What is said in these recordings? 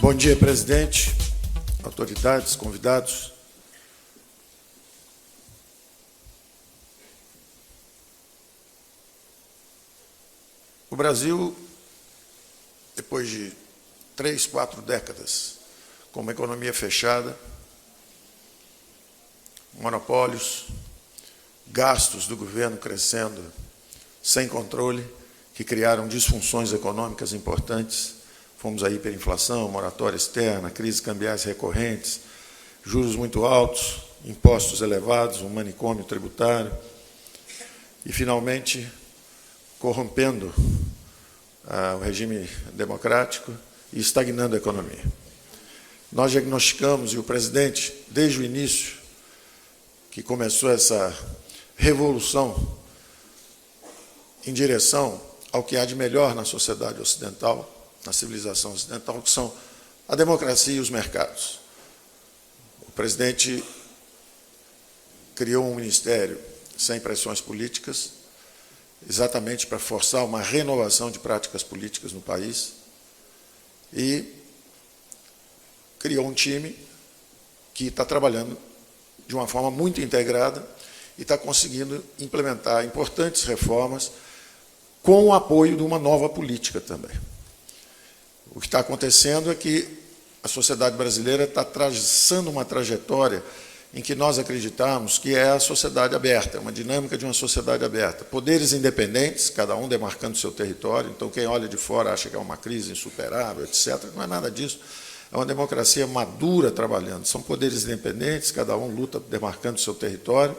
Bom dia, presidente, autoridades, convidados. O Brasil, depois de 3, 4 décadas, com uma economia fechada, monopólios, gastos do governo crescendo sem controle, que criaram disfunções econômicas importantes. Fomos à hiperinflação, moratória externa, crises cambiais recorrentes, juros muito altos, impostos elevados, um manicômio tributário e, finalmente, corrompendo o regime democrático e estagnando a economia. Nós diagnosticamos, e o presidente, desde o início, que começou essa revolução em direção ao que há de melhor na sociedade ocidental, na civilização ocidental, que são a democracia e os mercados. O presidente criou um ministério sem pressões políticas, exatamente para forçar uma renovação de práticas políticas no país, e criou um time que está trabalhando de uma forma muito integrada e está conseguindo implementar importantes reformas com o apoio de uma nova política também. O que está acontecendo é que a sociedade brasileira está traçando uma trajetória em que nós acreditamos que é a sociedade aberta, uma dinâmica de uma sociedade aberta. Poderes independentes, cada um demarcando seu território, então quem olha de fora acha que é uma crise insuperável, etc. Não é nada disso. É uma democracia madura trabalhando. São poderes independentes, cada um luta demarcando seu território.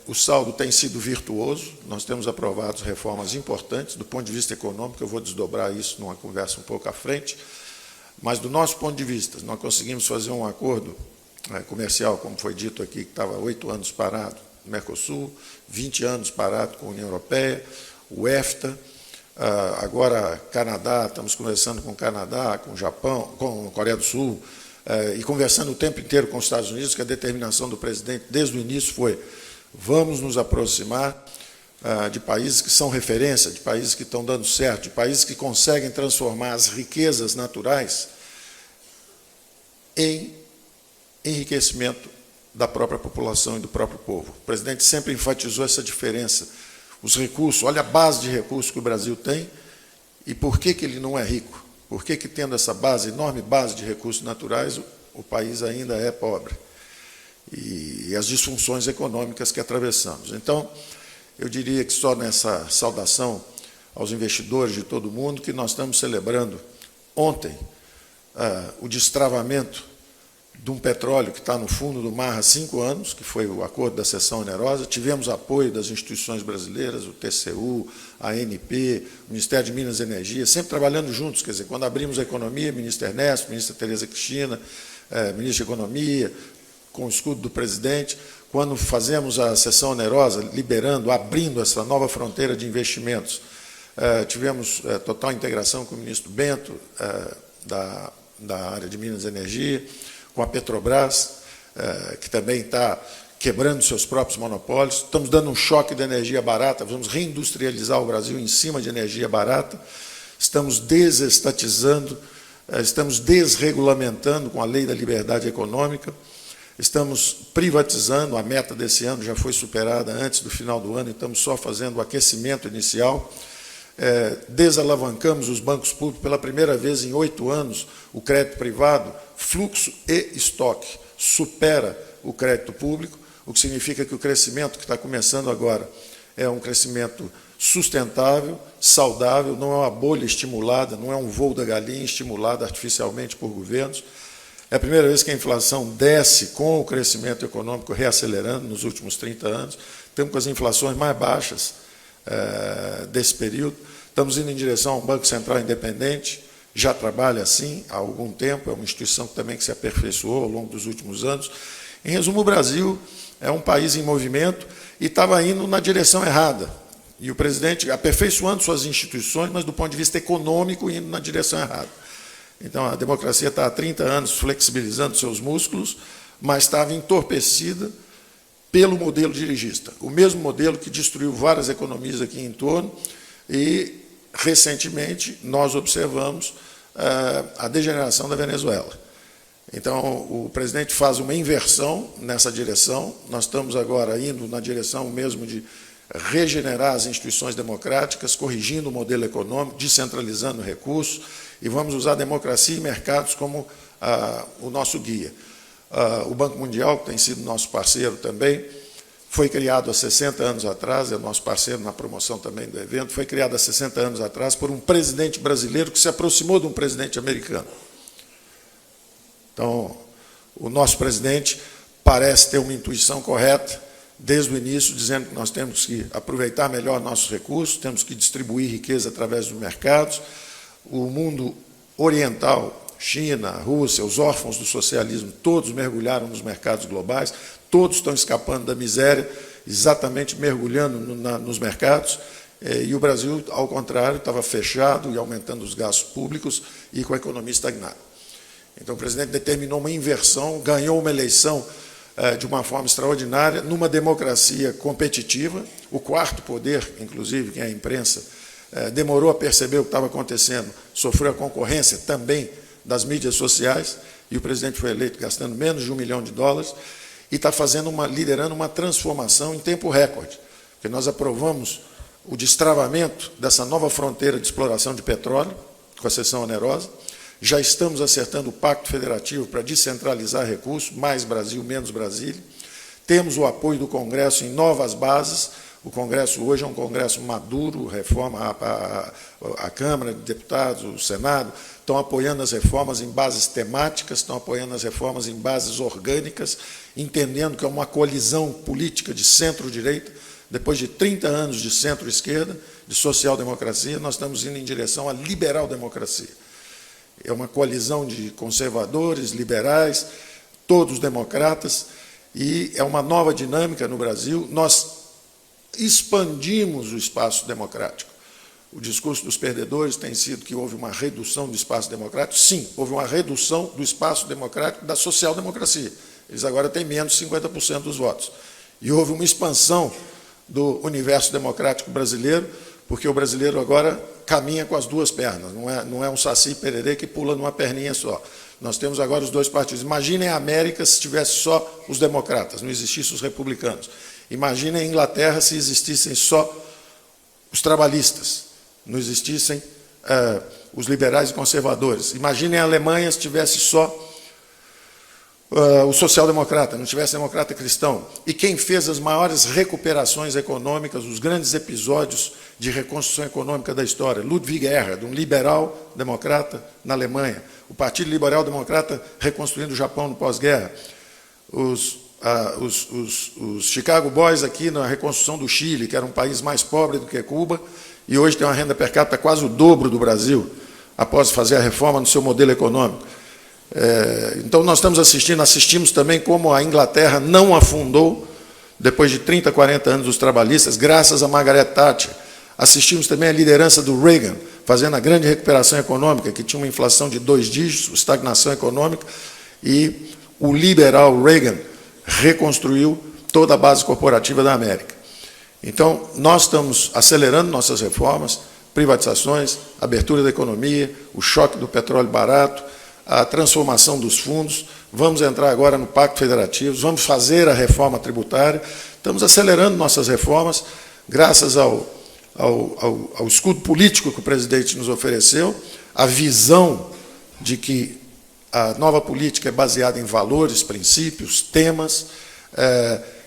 O saldo tem sido virtuoso, nós temos aprovado reformas importantes, do ponto de vista econômico, eu vou desdobrar isso numa conversa um pouco à frente, mas do nosso ponto de vista, nós conseguimos fazer um acordo comercial, como foi dito aqui, que estava 8 anos parado no Mercosul, 20 anos parado com a União Europeia, o EFTA, agora Canadá, estamos conversando com o Canadá, com o Japão, com a Coreia do Sul, e conversando o tempo inteiro com os Estados Unidos, que a determinação do presidente desde o início foi: vamos nos aproximar de países que são referência, de países que estão dando certo, de países que conseguem transformar as riquezas naturais em enriquecimento da própria população e do próprio povo. O presidente sempre enfatizou essa diferença. Os recursos, olha a base de recursos que o Brasil tem e por que ele não é rico. Por que, tendo essa base, enorme base de recursos naturais, o país ainda é pobre? E as disfunções econômicas que atravessamos. Então, eu diria que só nessa saudação aos investidores de todo o mundo, que nós estamos celebrando ontem o destravamento de um petróleo que está no fundo do mar há 5 anos, que foi o acordo da cessão onerosa. Tivemos apoio das instituições brasileiras, o TCU, a ANP, o Ministério de Minas e Energia, sempre trabalhando juntos. Quer dizer, quando abrimos a economia, ministro Ernesto, ministra Tereza Cristina, ministro da Economia, com o escudo do presidente. Quando fazemos a cessão onerosa, liberando, abrindo essa nova fronteira de investimentos, tivemos total integração com o ministro Bento, da área de Minas e Energia, com a Petrobras, que também está quebrando seus próprios monopólios. Estamos dando um choque de energia barata, vamos reindustrializar o Brasil em cima de energia barata. Estamos desestatizando, estamos desregulamentando com a lei da liberdade econômica. Estamos privatizando, a meta desse ano já foi superada antes do final do ano, e estamos só fazendo o aquecimento inicial. Desalavancamos os bancos públicos pela primeira vez em 8 anos, o crédito privado, fluxo e estoque, supera o crédito público, o que significa que o crescimento que está começando agora é um crescimento sustentável, saudável, não é uma bolha estimulada, não é um voo da galinha estimulado artificialmente por governos. É a primeira vez que a inflação desce com o crescimento econômico reacelerando nos últimos 30 anos. Estamos com as inflações mais baixas desse período. Estamos indo em direção a um Banco Central independente, já trabalha assim há algum tempo, é uma instituição também que se aperfeiçoou ao longo dos últimos anos. Em resumo, o Brasil é um país em movimento e estava indo na direção errada. E o presidente aperfeiçoando suas instituições, mas do ponto de vista econômico, indo na direção errada. Então, a democracia está há 30 anos flexibilizando seus músculos, mas estava entorpecida pelo modelo dirigista, o mesmo modelo que destruiu várias economias aqui em torno, e, recentemente, nós observamos a degeneração da Venezuela. Então, o presidente faz uma inversão nessa direção. Nós estamos agora indo na direção mesmo de regenerar as instituições democráticas, corrigindo o modelo econômico, descentralizando recursos, e vamos usar a democracia e mercados como o nosso guia. O Banco Mundial, que tem sido nosso parceiro também, foi criado há 60 anos atrás, é nosso parceiro na promoção também do evento, foi criado há 60 anos atrás por um presidente brasileiro que se aproximou de um presidente americano. Então, o nosso presidente parece ter uma intuição correta, desde o início, dizendo que nós temos que aproveitar melhor nossos recursos, temos que distribuir riqueza através dos mercados. O mundo oriental, China, Rússia, os órfãos do socialismo, todos mergulharam nos mercados globais, todos estão escapando da miséria, exatamente mergulhando nos mercados, e o Brasil, ao contrário, estava fechado e aumentando os gastos públicos e com a economia estagnada. Então, o presidente determinou uma inversão, ganhou uma eleição de uma forma extraordinária, numa democracia competitiva. O quarto poder, inclusive, que é a imprensa, demorou a perceber o que estava acontecendo, sofreu a concorrência também das mídias sociais, e o presidente foi eleito gastando menos de $1 milhão, e está liderando uma transformação em tempo recorde, porque nós aprovamos o destravamento dessa nova fronteira de exploração de petróleo, com a cessão onerosa. Já estamos acertando o Pacto Federativo para descentralizar recursos, mais Brasil, menos Brasília. Temos o apoio do Congresso em novas bases. O Congresso hoje é um Congresso maduro, reforma a Câmara de Deputados, o Senado, estão apoiando as reformas em bases temáticas, estão apoiando as reformas em bases orgânicas, entendendo que é uma colisão política de centro-direita. Depois de 30 anos de centro-esquerda, de social-democracia, nós estamos indo em direção à liberal-democracia. É uma coalizão de conservadores, liberais, todos democratas, e é uma nova dinâmica no Brasil. Nós expandimos o espaço democrático. O discurso dos perdedores tem sido que houve uma redução do espaço democrático. Sim, houve uma redução do espaço democrático da social-democracia. Eles agora têm menos de 50% dos votos. E houve uma expansão do universo democrático brasileiro, porque o brasileiro agora caminha com as duas pernas, não é um saci pererê que pula numa perninha só. Nós temos agora os dois partidos. Imaginem a América se tivesse só os democratas, não existissem os republicanos. Imaginem a Inglaterra se existissem só os trabalhistas, não existissem os liberais e conservadores. Imaginem a Alemanha se tivesse só o social-democrata, não tivesse democrata cristão. E quem fez as maiores recuperações econômicas, os grandes episódios de reconstrução econômica da história? Ludwig Erhard, um liberal-democrata na Alemanha. O Partido Liberal-Democrata reconstruindo o Japão no pós-guerra. Os Chicago Boys aqui na reconstrução do Chile, que era um país mais pobre do que Cuba, e hoje tem uma renda per capita quase o dobro do Brasil, após fazer a reforma no seu modelo econômico. Então, nós assistimos também como a Inglaterra não afundou, depois de 30, 40 anos dos trabalhistas, graças a Margaret Thatcher. Assistimos também a liderança do Reagan, fazendo a grande recuperação econômica, que tinha uma inflação de 2 dígitos, estagnação econômica, e o liberal Reagan reconstruiu toda a base corporativa da América. Então, nós estamos acelerando nossas reformas, privatizações, abertura da economia, o choque do petróleo barato, a transformação dos fundos, vamos entrar agora no Pacto Federativo, vamos fazer a reforma tributária, estamos acelerando nossas reformas, graças ao escudo político que o presidente nos ofereceu, a visão de que a nova política é baseada em valores, princípios, temas,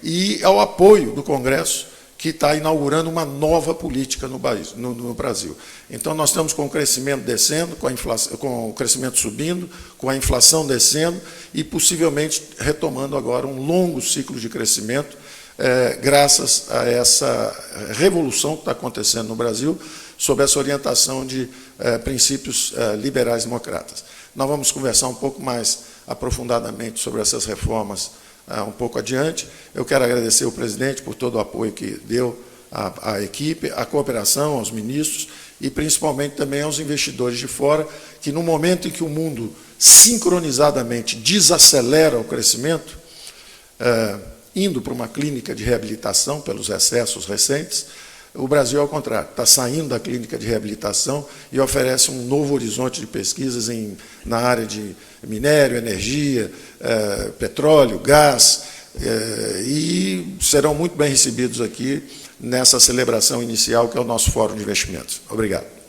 e ao apoio do Congresso, que está inaugurando uma nova política no Brasil. Então, nós estamos com o crescimento descendo, com o crescimento subindo, com a inflação descendo e, possivelmente, retomando agora um longo ciclo de crescimento, graças a essa revolução que está acontecendo no Brasil, sob essa orientação de princípios liberais democratas. Nós vamos conversar um pouco mais aprofundadamente sobre essas reformas um pouco adiante. Eu quero agradecer ao presidente por todo o apoio que deu à equipe, à cooperação, aos ministros e, principalmente, também aos investidores de fora, que, no momento em que o mundo sincronizadamente desacelera o crescimento, indo para uma clínica de reabilitação pelos excessos recentes, O Brasil, ao contrário, está saindo da clínica de reabilitação e oferece um novo horizonte de pesquisas na área de minério, energia, petróleo, gás, e serão muito bem recebidos aqui nessa celebração inicial, que é o nosso Fórum de Investimentos. Obrigado.